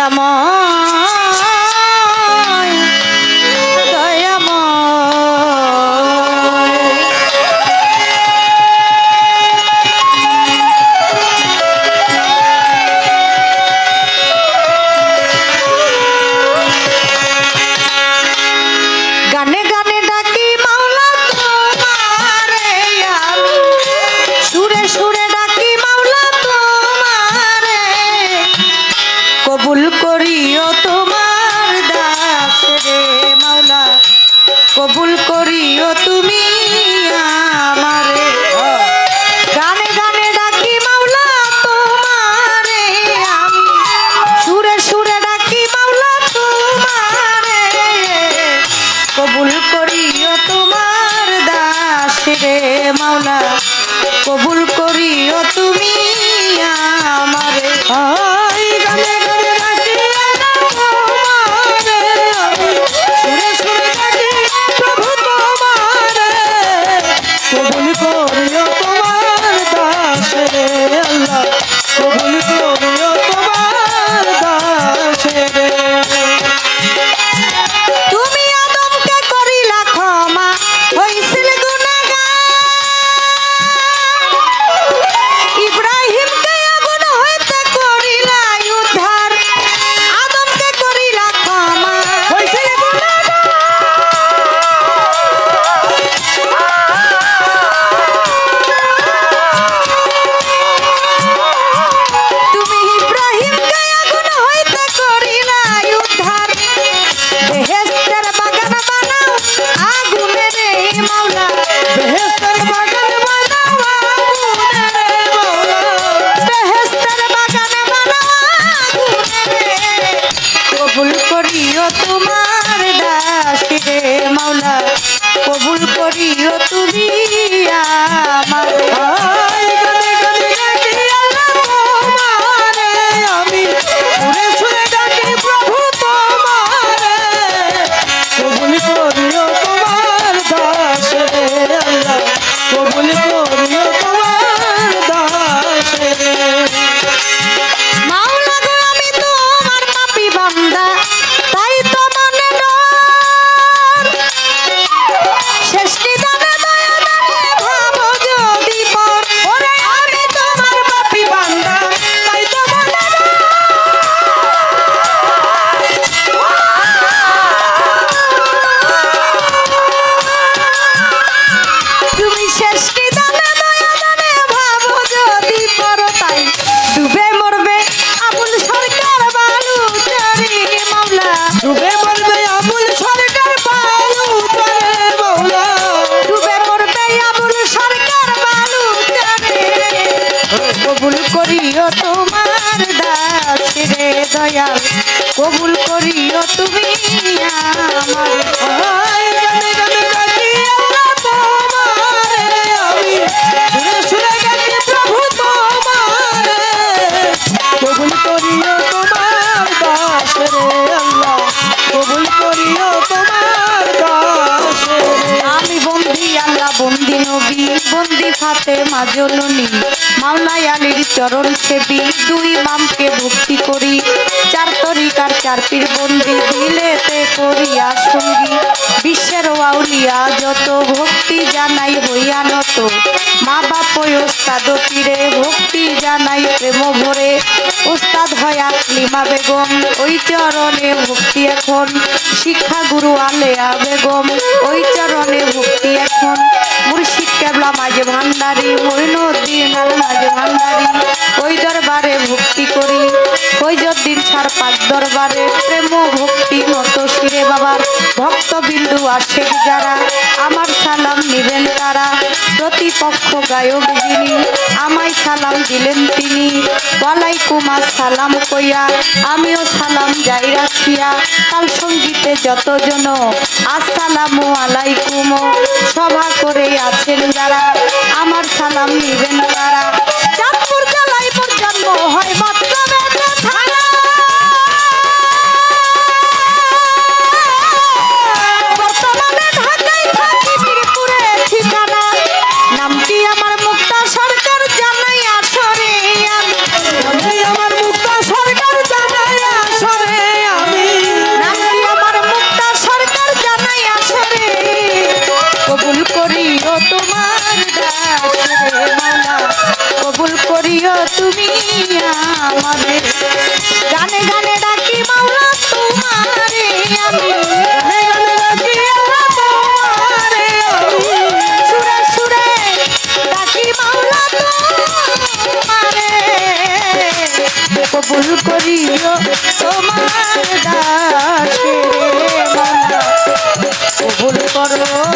দয়াময় দয়াময় গানে গানে ডাকি মাওলা তোমারে আমি সুরে সুরে ডাকি মাওলা তোমারে কবুল করিও তোমার দাস রে মাওলা কবুল করিও তুমি আমারে গানে গানে ডাকি মাওলা তোমারে আমি সুরে সুরে ডাকি মাওলা তোমারে কবুল করিও তোমার দাস রে মাওলা কবুল করিও তুমি আমারে গানে গানে ডাকি তোমারে সুরে সুরে ডাকি প্রভু তোমারে কবুল করিও তোমার দাস রে আল্লাহ কবুল করিও তোমার দাস রে তুমি আদমকে করিলা ক্ষমা হইছিল গুনাহগার ইব্রাহিমকে আগুন হইতে করিলা উদ্ধার আদমকে করিলা ক্ষমা হইছিল গুনাহগার তুমি ইব্রাহিমকে আগুন হইতে করিলা উদ্ধার বেহেশতের বাগান বানাও আগুনে রে মাওলা বেহেশতের বাগান বানাও আগুনে রে মাওলা বেহেশতের বাগান বানাও আগুনে রে কবুল করিও তোমার দাস রে মাওলা কবুল করিও তুমি আমার গানে গানে ডাকি আল্লাহ তোমারে আমি সুরে সুরে ডাকি প্রভু তোমারে কবুল করিও তোমার দাস রে আল্লাহ কবুল করিও তোমার দাস রে মাওলা গো আমি তোমার পাপী বান্দা তাই তো মনে ডর শেষ নিদানে দয়া দানে ভাবো যদি পর ওরে আমি তোমার পাপী বান্দা তাই তো মনে তুমি শেষ নিদানে দয়া দানে ভাবো যদি পর তাই ডুবে মরবে আবুল সরকার বালুচরি মাওলা ডুবে মরবে আবুল সরকার বালুচরি মাওলা ডুবে মরবে আবুল সরকার বালুচরি কবুল করিও তোমার দাস রে দয়াল কবুল করিও তুমি আমার গানে গানে ডাকি আল্লাহ তোমারে আমি সুরে সুরে ডাকি প্রভু তোমারে কবুল করিও তোমার দাস রে আল্লাহ কবুল করিও তোমার দাস রে আমি বন্দি আল্লাহ বন্দি নবী বন্দি ফাতেমা জননী মাওলা আলীর চরণ সেবী দুই ইমামকে ভক্তি করি চার তরিকার চার পীর বন্দি দিলেতে করিয়া সঙ্গী বিশ্বের আউলিয়া যত ভক্তি জানাই হইয়া নত মা বাপ ওস্তাদ পীরে ভক্তি জানাই প্রেম ভরে ওস্তাদ হয় আকলিমা বেগম ওই চরণে ভক্তি এখন শিক্ষা গুরু আলেয়া বেগম ওই চরণে ভক্তি এখন মুর্শিদ কেবলা মাঝে ভান্ডারি মইনুদ্দিন আল মাঝে ভান্ডারি ওই দরবারে ভক্তি করি ওই যদ্দিন সার পাক দরবারে প্রেম ভক্তি নত শিরে বাবার ভক্ত বিন্দু আসে যারা আমার সালাম নিবেন তারা প্রতিপক্ষ গায়ক যিনি আমায় সালাম দিলেন তিনি ওয়ালাইকুম আসসালাম কইয়া আমিও সালাম যাই রাখিয়া কাল সঙ্গীতে যতজন আসসালামু আলাইকুম সভা করে আছেন যারা আমার সালাম নিবেন তারা চাঁদপুর জেলায় মোর জন্ম হয় মাতলাবেতে থানা বর্তমানে ঢাকায় থাকি মিরপুরে ঠিকানা নামটি আমার মুক্তা সরকার জানাই আসরে আমার মুক্তা সরকার জানাই আসরে কবুল করিও তোমার দাসে রে মাওলা কবুল করো